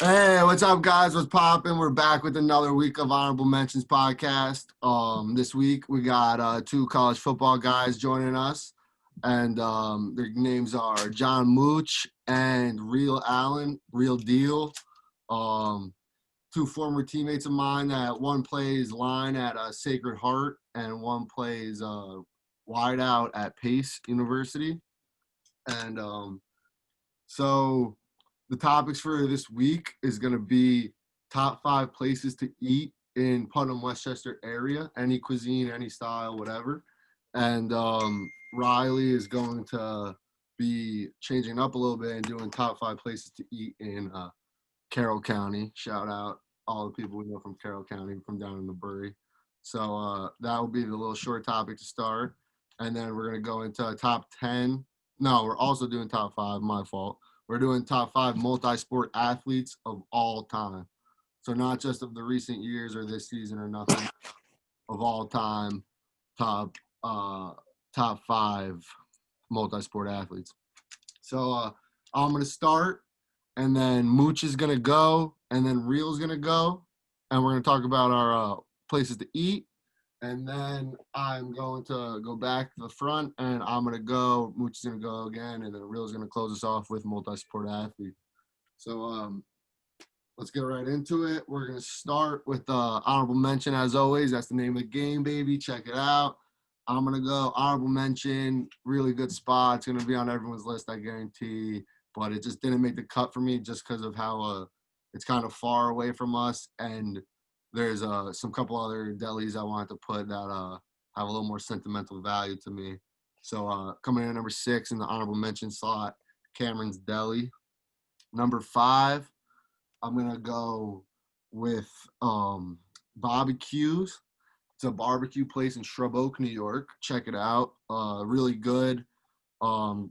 Hey, what's up, guys? What's popping? We're back with another week of Honorable Mentions podcast. This week we got two college football guys joining us, and their names are John Mooch and Real Allen, Real Deal. Um, Two former teammates of mine. That one plays line at Sacred Heart, and one plays wide out at Pace University. And so the topics for this week is going to be top 5 places to eat in Putnam, Westchester area, any cuisine, any style, whatever. And Riley is going to be changing up a little bit and doing top 5 places to eat in Carroll County. Shout out all the people we know from Carroll County, from down in the Bury. So that will be the little short topic to start. And then we're going to go into top 10. No, we're also doing top 5. My fault. We're doing top 5 multi-sport athletes of all time. So not just of the recent years or this season or nothing, of all time, top uh, top 5 multi-sport athletes. So I'm gonna start, and then Mooch is gonna go, and then Real's gonna go, and we're gonna talk about our places to eat, and then I'm going to go back to the front, and I'm going to go. Mooch is going to go again, and then Real's going to close us off with multi-sport athlete. So let's get right into it. We're going to start with honorable mention, as always. That's the name of the game, baby. Check it out. I'm going to go honorable mention, really good spot. It's going to be on everyone's list, I guarantee. But it just didn't make the cut for me just because of how it's kind of far away from us, and there's some couple other delis I wanted to put that have a little more sentimental value to me. So coming in at number 6 in the honorable mention slot, Cameron's Deli. Number 5, I'm gonna go with Barbecues. It's a barbecue place in Shrub Oak, New York. Check it out. Really good. Um,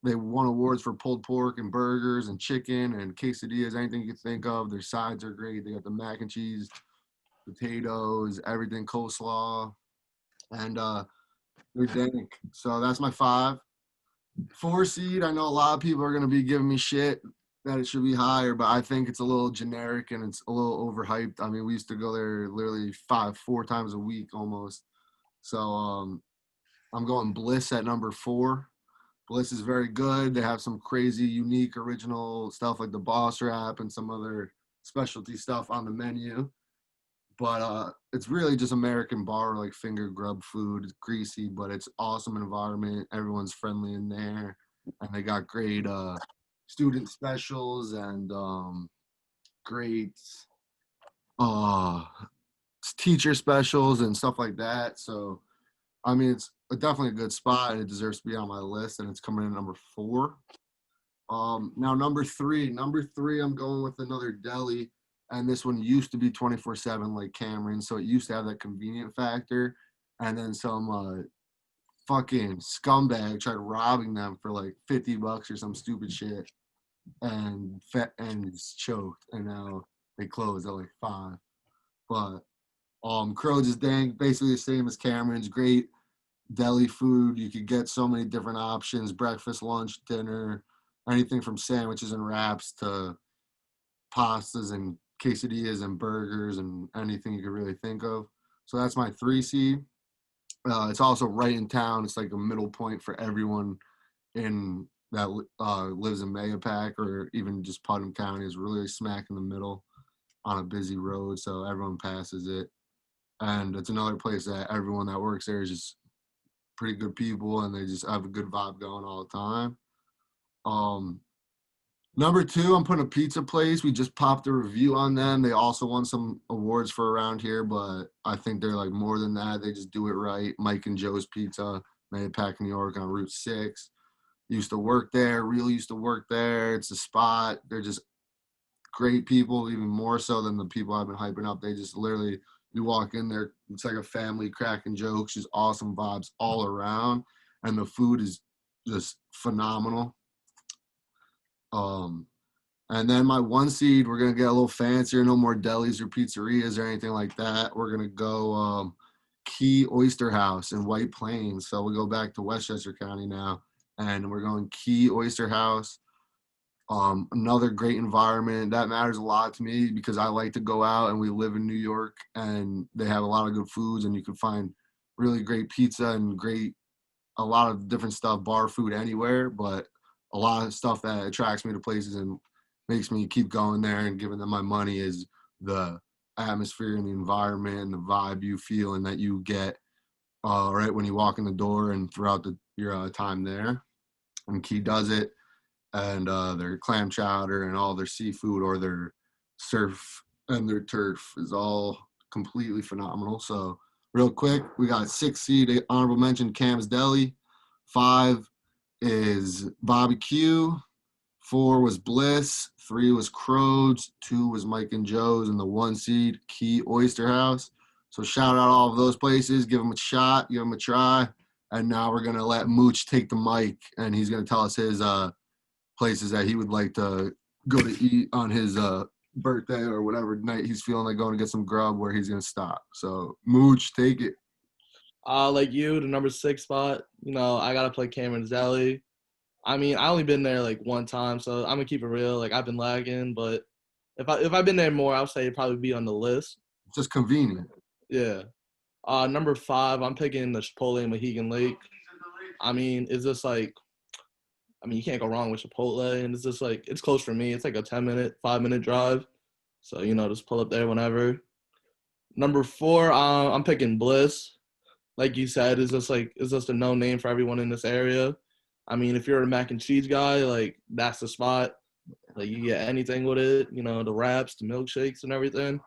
they won awards for pulled pork and burgers and chicken and quesadillas, anything you can think of. Their sides are great. They got the mac and cheese, potatoes, everything, coleslaw, and they're dank. So that's my 5. 4 seed, I know a lot of people are going to be giving me shit that it should be higher, but I think it's a little generic and it's a little overhyped. I mean, we used to go there literally 4 times a week almost. So I'm going Bliss at number 4. Bliss is very good. They have some crazy, unique, original stuff like the boss wrap and some other specialty stuff on the menu. But it's really just American bar, like finger grub food. It's greasy, but it's awesome environment. Everyone's friendly in there, and they got great student specials and great uh, teacher specials and stuff like that. So, I mean, it's definitely a good spot, and it deserves to be on my list. And it's coming in at number 4. Now number three, I'm going with another deli, and this one used to be 24/7 like Cameron, so it used to have that convenient factor, and then some fucking scumbag tried robbing them for like $50 or some stupid shit, and choked, and now they closed at like 5. But Crows is dank, basically the same as Cameron's. Great deli food. You could get so many different options: breakfast, lunch, dinner, anything from sandwiches and wraps to pastas and quesadillas and burgers and anything you could really think of. So that's my 3 seed. It's also right in town. It's like a middle point for everyone in that lives in Mayapack or even just Putnam County. Is really smack in the middle on a busy road, so everyone passes it. And it's another place that everyone that works there is just pretty good people, and they just have a good vibe going all the time. Number 2, I'm putting a pizza place. We just popped a review on them. They also won some awards for around here, but I think they're like more than that. They just do it right. Mike and Joe's Pizza, Mayapack, New York on Route 6. Used to work there. Real used to work there. It's a spot. They're just great people, even more so than the people I've been hyping up. They just literally, you walk in there, it's like a family cracking jokes, just awesome vibes all around, and the food is just phenomenal. And then my 1 seed, we're gonna get a little fancier, no more delis or pizzerias or anything like that. We're gonna go Key Oyster House in White Plains. So we go back to Westchester County now, and we're going Key Oyster House. Another great environment that matters a lot to me because I like to go out, and we live in New York, and they have a lot of good foods, and you can find really great pizza and a lot of different stuff, bar food anywhere, but a lot of stuff that attracts me to places and makes me keep going there and giving them my money is the atmosphere and the environment and the vibe you feel and that you get right when you walk in the door and throughout your time there. And Key does it, and their clam chowder and all their seafood or their surf and their turf is all completely phenomenal. So real quick, we got 6 seed honorable mention Cam's Deli. 5 is Barbecue. 4 was Bliss. 3 was Crows. 2 was Mike and Joe's, and the 1 seed Key Oyster House. So shout out all of those places. Give them a shot. Give them a try. And now we're gonna let Mooch take the mic, and he's gonna tell us his places that he would like to go to eat on his birthday or whatever night he's feeling like going to get some grub where he's gonna stop. So Mooch, take it. Like you, the number 6 spot. I gotta play Cameron's Deli. I mean, I only been there like one time, so I'm gonna keep it real. Like I've been lagging, but if I've been there more, I'll say it'd probably be on the list. It's just convenient. Yeah. Number 5, I'm picking the Chipotle in Mohegan Lake. I mean, it's just like, you can't go wrong with Chipotle, and it's just like it's close for me. It's like a 10-minute, 5-minute drive, so just pull up there whenever. Number 4, I'm picking Bliss. Like you said, it's just a known name for everyone in this area. I mean, if you're a mac and cheese guy, like that's the spot. Like you get anything with it, the wraps, the milkshakes, and everything.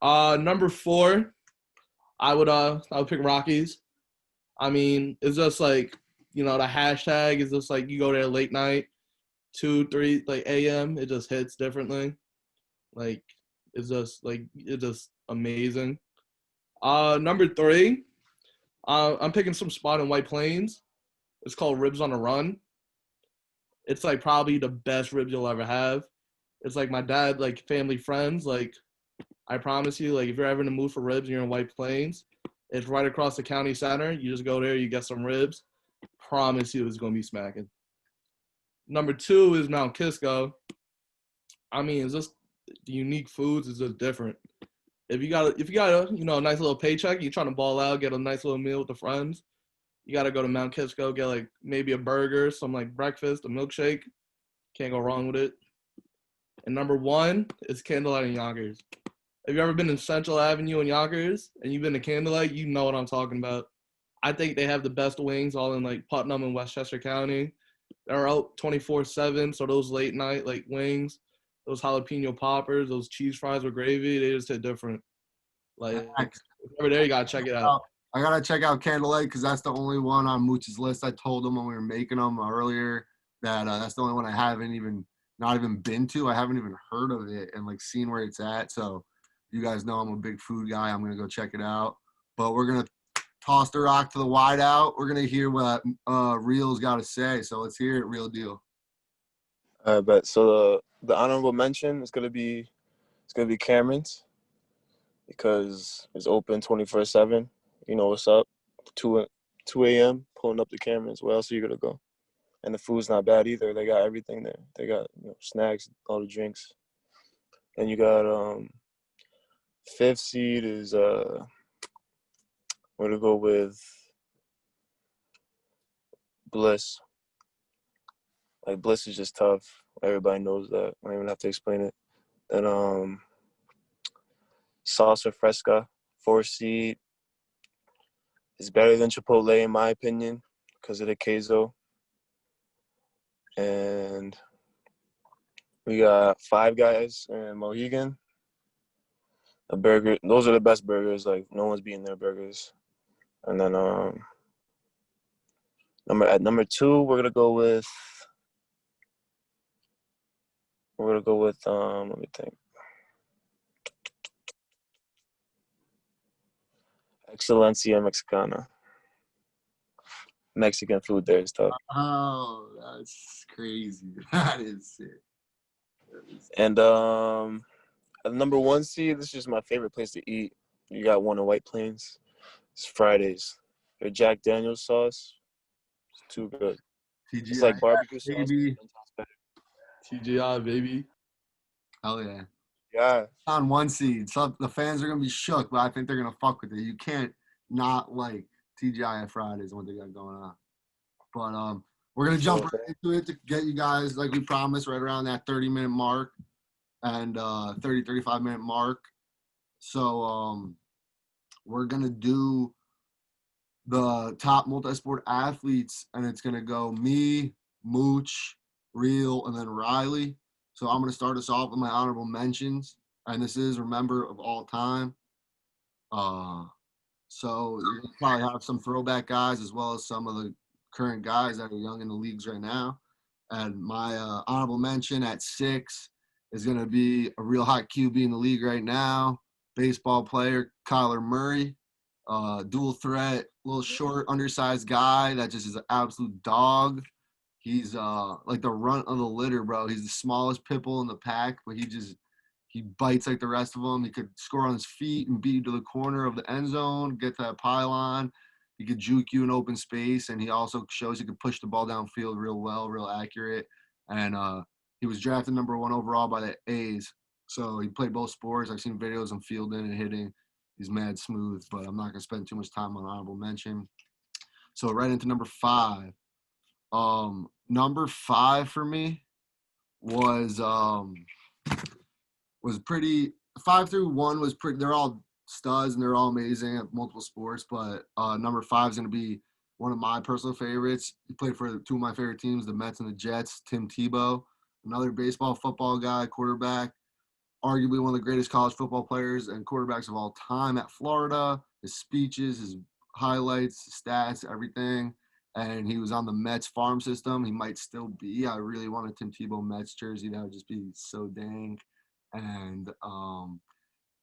Number 4, I would pick Rockies. I mean, it's just like the hashtag is just like you go there late night, 2, 3 like a.m. It just hits differently. Like it's just amazing. Number 3, I'm picking some spot in White Plains. It's called Ribs on the Run. It's like probably the best ribs you'll ever have. It's like my dad, like family friends. Like I promise you, like if you're ever in the mood for ribs and you're in White Plains, it's right across the county center. You just go there, you get some ribs. Promise you, it's gonna be smacking. Number 2 is Mount Kisco. I mean, it's just the unique foods is just different. If you got a nice little paycheck, you're trying to ball out, get a nice little meal with the friends. You gotta go to Mount Kisco, get like maybe a burger, some like breakfast, a milkshake. Can't go wrong with it. And number 1 is Candlelight in Yonkers. If you've ever been in Central Avenue in Yonkers and you've been to Candlelight, you know what I'm talking about. I think they have the best wings all in like Putnam and Westchester County. They're out 24/7, so those late night like wings, those jalapeno poppers, those cheese fries with gravy, they just hit different. Like over there, you gotta check it out. I gotta check out Candlelight because that's the only one on Mooch's list. I told him when we were making them earlier that that's the only one I haven't even not even been to. I haven't even heard of it and like seen where it's at. So you guys know I'm a big food guy. I'm gonna go check it out. But we're gonna toss the rock to the wide out. We're gonna hear what Real's got to say. So let's hear it, Real Deal. I bet. So the honorable mention is gonna be Cameron's because it's open 24/7. You know what's up. 2 a.m. pulling up to Cameron's. Where else are you gonna go? And the food's not bad either. They got everything there. They got snacks, all the drinks. And you got 5th seed is we're gonna go with Bliss. Like Bliss is just tough. Everybody knows that. I don't even have to explain it. And Salsa Fresca, 4 seed, is better than Chipotle in my opinion because of the queso. And we got Five Guys and Mohegan. A burger. Those are the best burgers. Like no one's beating their burgers. And then number 2, we're gonna go with let me think. Excelencia Mexicana. Mexican food there is tough. Oh, that's crazy. That is sick. And at number 1 seed, this is just my favorite place to eat. You got one in White Plains. It's Fridays. Their Jack Daniel's sauce. It's too good. TGI, It's like barbecue sauce. baby. TGI, baby. Hell yeah. Yeah. On 1 seed. So the fans are gonna be shook, but I think they're gonna fuck with it. You can't not like TGIF Fridays and what they got going on. But we're gonna jump right into it to get you guys, like we promised, right around that 30-minute mark and 35-minute mark. So we're gonna do the top multi-sport athletes, and it's gonna go me, Mooch, Real, and then Riley. So I'm gonna start us off with my honorable mentions, and this is remember of all time. So you probably have some throwback guys as well as some of the current guys that are young in the leagues right now. And my honorable mention at 6 is going to be a real hot QB in the league right now, baseball player Kyler Murray, dual threat, little short, undersized guy that just is an absolute dog. He's like the runt of the litter, bro. He's the smallest pit bull in the pack, but he bites like the rest of them. He could score on his feet and beat you to the corner of the end zone, get to that pylon. He could juke you in open space, and he also shows he could push the ball downfield real well, real accurate. And he was drafted #1 overall by the A's. So he played both sports. I've seen videos of fielding and hitting. He's mad smooth, but I'm not going to spend too much time on honorable mention. So right into number 5. Number 5 for me was pretty. 5 through 1 was pretty. They're all studs and they're all amazing at multiple sports. But number 5 is going to be one of my personal favorites. He played for 2 of my favorite teams, the Mets and the Jets. Tim Tebow, another baseball, football guy, quarterback, arguably one of the greatest college football players and quarterbacks of all time at Florida. His speeches, his highlights, his stats, everything. And he was on the Mets farm system. He might still be. I really want a Tim Tebow Mets jersey. That would just be so dang. And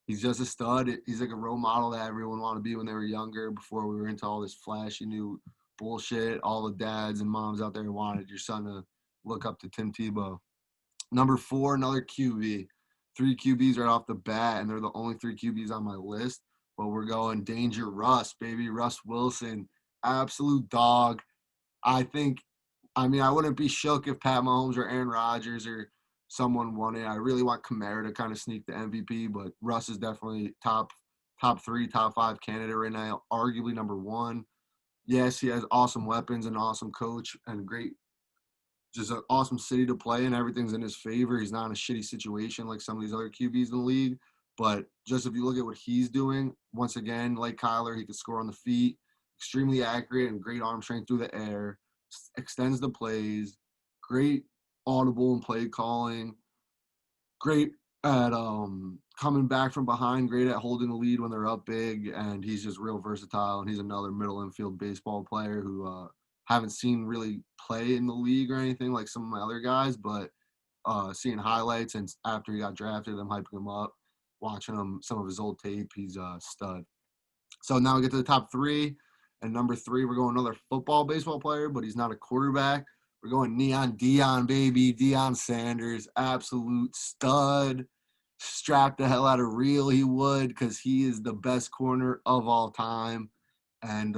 he's just a stud. He's like a role model that everyone wanted to be when they were younger, before we were into all this flashy new bullshit. All the dads and moms out there wanted your son to look up to Tim Tebow. Number 4, another QB. 3 QBs right off the bat, and they're the only 3 QBs on my list. But we're going Danger Russ, baby. Russ Wilson, absolute dog. I wouldn't be shook if Pat Mahomes or Aaron Rodgers or someone won it. I really want Kamara to kind of sneak the MVP, but Russ is definitely top 3, top 5 candidate right now, arguably #1. Yes, he has awesome weapons and awesome coach and just an awesome city to play in. Everything's in his favor. He's not in a shitty situation like some of these other QBs in the league. But just if you look at what he's doing, once again, like Kyler, he could score on the feet, extremely accurate and great arm strength through the air, extends the plays, great audible and play calling, great at coming back from behind, great at holding the lead when they're up big, and he's just real versatile. And he's another middle infield baseball player who haven't seen really play in the league or anything like some of my other guys, but seeing highlights and after he got drafted, I'm hyping him up, watching him some of his old tape. He's a stud. So now we get to the top 3, and number 3, we're going another football baseball player, but he's not a quarterback. We're going Neon Deion, baby. Deion Sanders, absolute stud. Strap the hell out of Real, he would, because he is the best corner of all time. And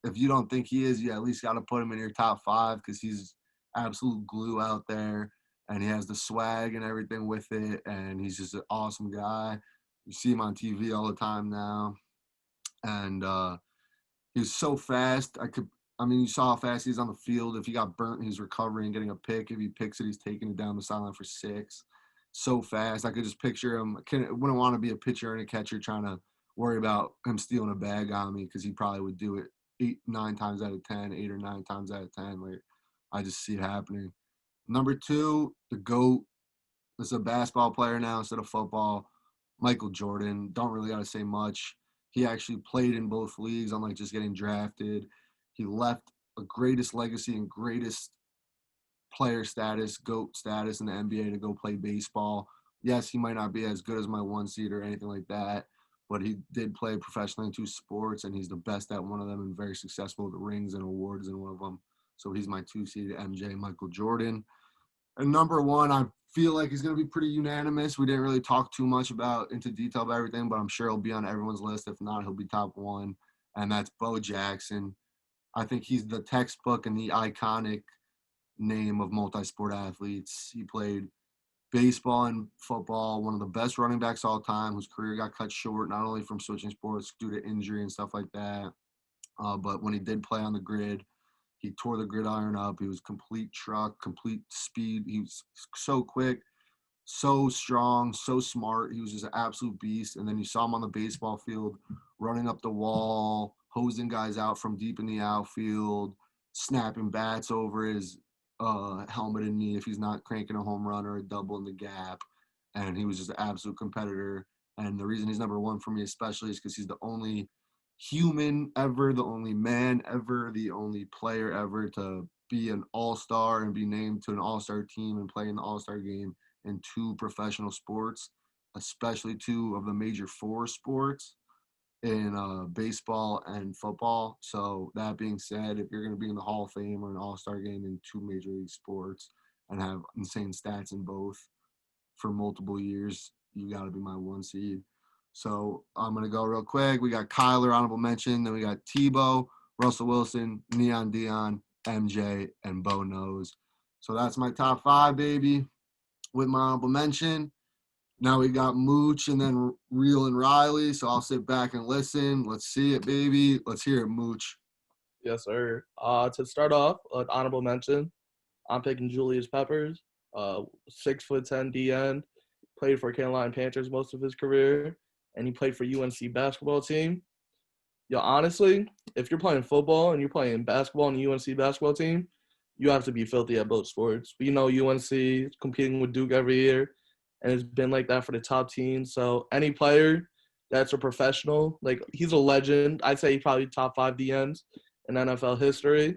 if you don't think he is, you at least got to put him in your top 5, because he's absolute glue out there. And he has the swag and everything with it. And he's just an awesome guy. You see him on TV all the time now. And he was so fast. You saw how fast he's on the field. If he got burnt, he's recovering, getting a pick. If he picks it, he's taking it down the sideline for 6. So fast. I could just picture him. Wouldn't want to be a pitcher and a catcher trying to worry about him stealing a bag on me, because he probably would do it 8 or 9 times out of 10. Like, I just see it happening. Number 2, the GOAT. This is a basketball player now instead of football. Michael Jordan. Don't really got to say much. He actually played in both leagues, unlike just getting drafted. He left a greatest legacy and greatest player status, GOAT status in the NBA to go play baseball. Yes, he might not be as good as my 1 seed or anything like that, but he did play professionally in 2 sports, and he's the best at one of them and very successful with rings and awards in one of them. So he's my 2 seed, MJ, Michael Jordan. And number 1, I feel like he's going to be pretty unanimous. We didn't really talk too much into detail about everything, but I'm sure he'll be on everyone's list. If not, he'll be top 1, and that's Bo Jackson. I think he's the textbook and the iconic name of multi-sport athletes. He played baseball and football, one of the best running backs all time, whose career got cut short, not only from switching sports due to injury and stuff like that, but when he did play on the grid, he tore the gridiron up. He was complete truck, complete speed. He was so quick, so strong, so smart. He was just an absolute beast. And then you saw him on the baseball field running up the wall, hosing guys out from deep in the outfield, snapping bats over his helmet and knee if he's not cranking a home run or a double in the gap. And he was just an absolute competitor. And the reason he's number one for me especially is because he's the only human ever, the only man ever, the only player ever to be an all-star and be named to an all-star team and play in the all-star game in two professional sports, especially two of the major four sports in baseball and football. So that being said, if you're going to be in the Hall of Fame or an all-star game in two major league sports and have insane stats in both for multiple years, you got to be my one seed. So I'm going to go real quick. We got Kyler, honorable mention. Then we got Tebow, Russell Wilson, Neon Dion, MJ, and Bo Knows. So that's my top 5, baby, with my honorable mention. Now we got Mooch and then Real and Riley. So I'll sit back and listen. Let's see it, baby. Let's hear it, Mooch. Yes, sir. To start off, an honorable mention, I'm picking Julius Peppers, 6'10" DN, played for Carolina Panthers most of his career, and he played for UNC basketball team. Yo, honestly, if you're playing football and you're playing basketball on the UNC basketball team, you have to be filthy at both sports. We know UNC is competing with Duke every year, and it's been like that for the top teams. So any player that's a professional, like he's a legend. I'd say he's probably top 5 DNs in NFL history.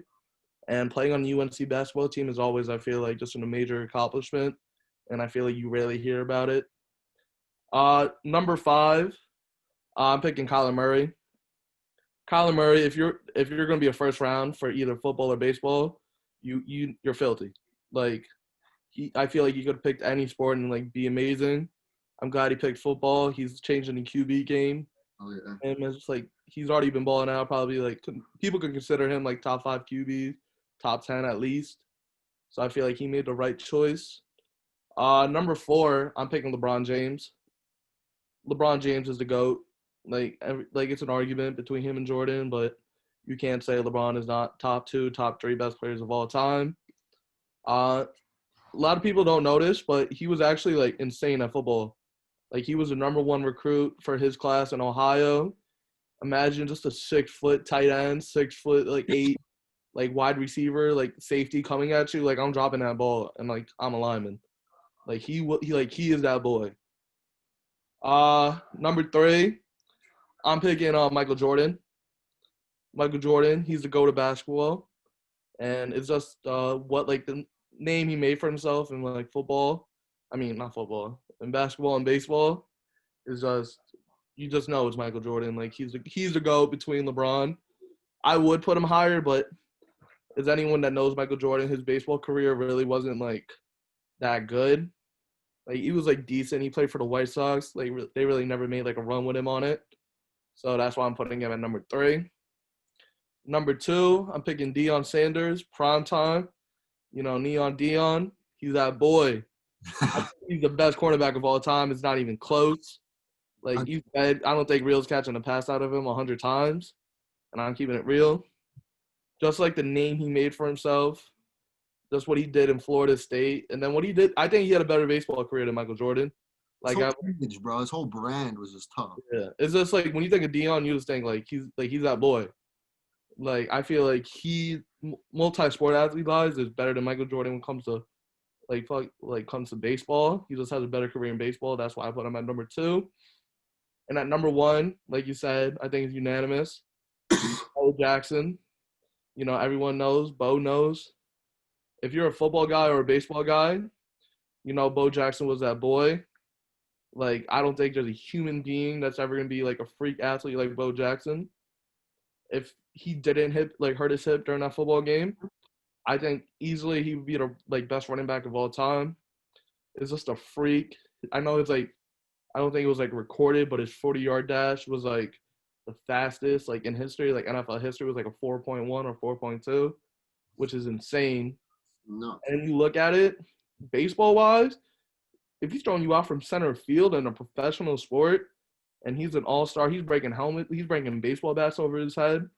And playing on the UNC basketball team is always, I feel like, just a major accomplishment, and I feel like you rarely hear about it. Number 5, I'm picking Kyler Murray. Kyler Murray, if you're going to be a first round for either football or baseball, you're filthy. Like I feel like he could have picked any sport and like be amazing. I'm glad he picked football. He's changing the QB game. Oh, yeah. And it's like he's already been balling out. Probably like people could consider him like top 5 QB, top 10 at least. So I feel like he made the right choice. Number 4, I'm picking LeBron James. LeBron James is the GOAT. Like it's an argument between him and Jordan, but you can't say LeBron is not top 2, top 3 best players of all time. A lot of people don't notice, but he was actually like insane at football. Like he was the number 1 recruit for his class in Ohio. Imagine just a 6-foot tight end, 6-foot like 8, like wide receiver, like safety coming at you. Like I'm dropping that ball and like I'm a lineman. Like he is that boy. Number 3, I'm picking Michael Jordan. Michael Jordan, he's the GOAT of basketball, and it's just what like the name he made for himself in like football. I mean, not football, in basketball and baseball is just you just know it's Michael Jordan. Like he's the GOAT between LeBron. I would put him higher, but as anyone that knows Michael Jordan, his baseball career really wasn't like that good. Like he was like decent. He played for the White Sox. Like they really never made like a run with him on it. So that's why I'm putting him at number 3. Number 2, I'm picking Deion Sanders, prime time. You know, Neon Dion. He's that boy. He's the best cornerback of all time. It's not even close. Like you said, I don't think Real's catching a pass out of him 100 times. And I'm keeping it real. Just like the name he made for himself, just what he did in Florida State, and then what he did, I think he had a better baseball career than Michael Jordan. Like, his whole brand was just tough. Yeah, it's just like when you think of Deion, you just think like he's that boy. Like I feel like he multi-sport athlete wise is better than Michael Jordan when it comes to comes to baseball. He just has a better career in baseball. That's why I put him at number 2. And at number 1, like you said, I think it's unanimous. Bo Jackson. You know, everyone knows. Bo knows. If you're a football guy or a baseball guy, you know Bo Jackson was that boy. Like, I don't think there's a human being that's ever going to be, like, a freak athlete like Bo Jackson. If he didn't hurt his hip during that football game, I think easily he would be the, like, best running back of all time. It's just a freak. I know it's, like, I don't think it was, like, recorded, but his 40-yard dash was, like, the fastest, like, in history. Like, NFL history was, like, a 4.1 or 4.2, which is insane. No. And you look at it, baseball-wise, if he's throwing you out from center field in a professional sport, and he's an all-star, he's breaking baseball bats over his head,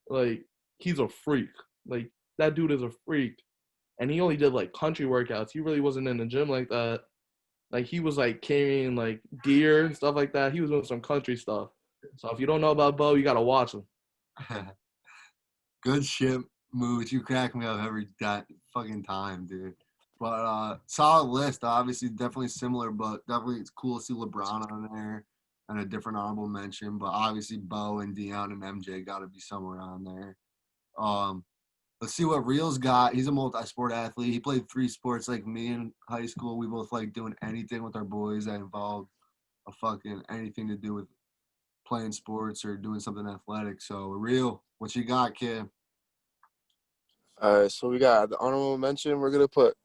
like, he's a freak. Like, that dude is a freak. And he only did, like, country workouts. He really wasn't in the gym like that. Like, he was, like, carrying, like, gear and stuff like that. He was doing some country stuff. So if you don't know about Bo, you got to watch him. Good shit, Mooch. You crack me up every fucking time, dude. But solid list. Obviously, definitely similar, but definitely it's cool to see LeBron on there and a different honorable mention. But obviously, Bo and Deion and MJ got to be somewhere on there. Let's see what Real's got. He's a multi-sport athlete. He played 3 sports like me in high school. We both like doing anything with our boys that involved a fucking anything to do with playing sports or doing something athletic. So, Real, what you got, kid? All right, so we got the honorable mention. We're gonna put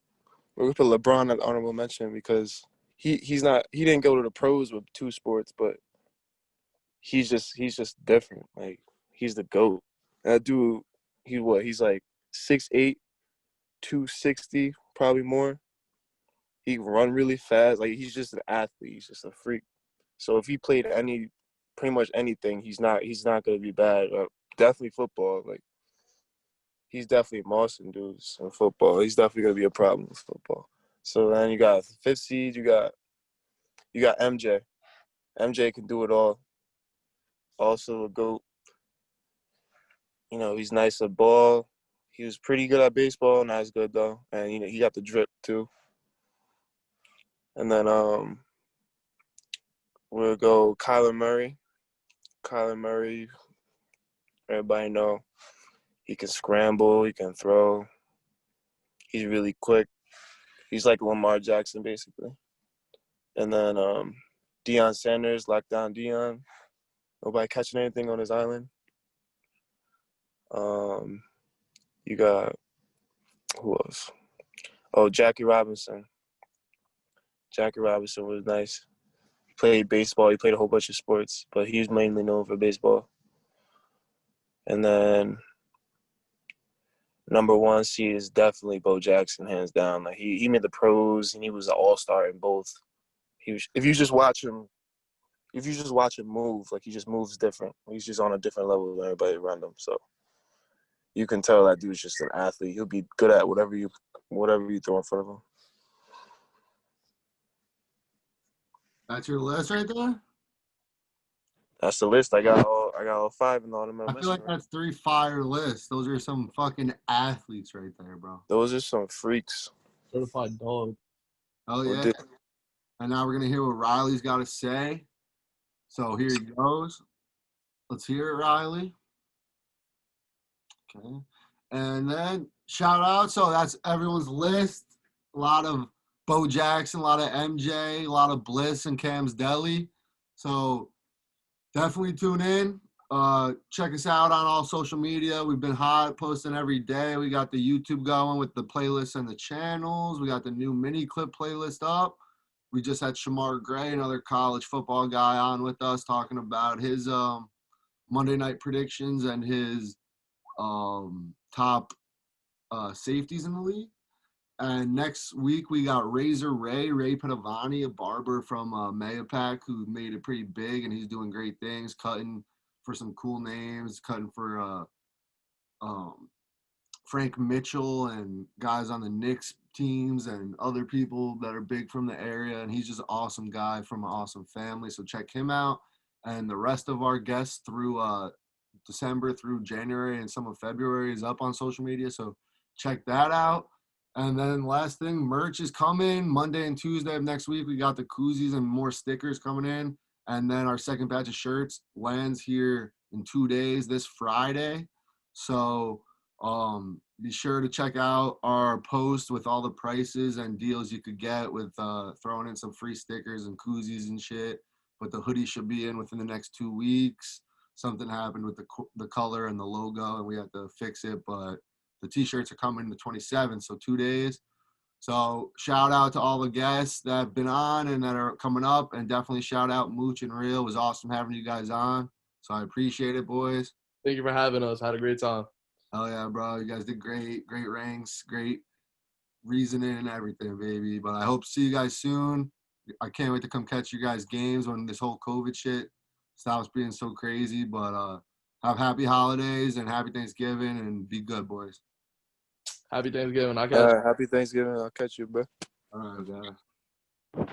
LeBron at the honorable mention because he didn't go to the pros with 2 sports, but he's just different. Like, he's the GOAT. That dude, he's like 6'8", 260, probably more. He can run really fast. Like, he's just an athlete. He's just a freak. So if he played pretty much anything, he's not gonna be bad. Definitely football. Like, he's definitely Marston dudes in football. He's definitely gonna be a problem with football. So then you got 5th seed. You got MJ. MJ can do it all. Also a GOAT. You know, he's nice at ball. He was pretty good at baseball, not as good though. And he got the drip too. And then we'll go Kyler Murray. Kyler Murray, everybody know he can scramble, he can throw. He's really quick. He's like Lamar Jackson basically. And then Deion Sanders, lockdown Deion. Nobody catching anything on his island. You got who else? Oh, Jackie Robinson. Jackie Robinson was nice. He played baseball. He played a whole bunch of sports, but he was mainly known for baseball. And then number 1 seed is definitely Bo Jackson, hands down. Like, he made the pros, and he was an all-star in both. If you just watch him move, like, he just moves different. He's just on a different level than everybody around him. So you can tell that dude's just an athlete. He'll be good at whatever you throw in front of him. That's your list right there? That's the list. I got all 5 in the honorable I feel like mention. that's 3 fire lists. Those are some fucking athletes right there, bro. Those are some freaks. Certified dog. Oh, yeah. And now we're going to hear what Riley's got to say. So here he goes. Let's hear it, Riley. Okay. And then shout out. So that's everyone's list. A lot of Bo Jackson, a lot of MJ, a lot of Bliss and Cam's Deli. So definitely tune in. Check us out on all social media. We've been hot, posting every day. We got the YouTube going with the playlists and the channels. We got the new mini clip playlist up. We just had Shamar Gray, another college football guy, on with us talking about his Monday night predictions and his top safeties in the league. And next week we got Ray Padavani, a barber from Mayapack, who made it pretty big, and he's doing great things, cutting for some cool names, cutting for Frank Mitchell and guys on the Knicks teams and other people that are big from the area. And he's just an awesome guy from an awesome family. So check him out. And the rest of our guests through December through January and some of February is up on social media. So check that out. And then last thing, merch is coming Monday and Tuesday of next week. We got the koozies and more stickers coming in. And then our second batch of shirts lands here in 2 days, this Friday. So be sure to check out our post with all the prices and deals you could get with throwing in some free stickers and koozies and shit. But the hoodie should be in within the next 2 weeks. Something happened with the color and the logo, and we have to fix it. But the T-shirts are coming the 27th, so 2 days. So shout out to all the guests that have been on and that are coming up, and definitely shout out Mooch and Real. It was awesome having you guys on. So I appreciate it, boys. Thank you for having us. Had a great time. Oh yeah, bro. You guys did great. Great ranks. Great reasoning and everything, baby. But I hope to see you guys soon. I can't wait to come catch you guys games when this whole COVID shit stops being so crazy. But have happy holidays and happy Thanksgiving and be good, boys. Happy Thanksgiving. I catch you. Happy Thanksgiving. I'll catch you, bro. All right, guys.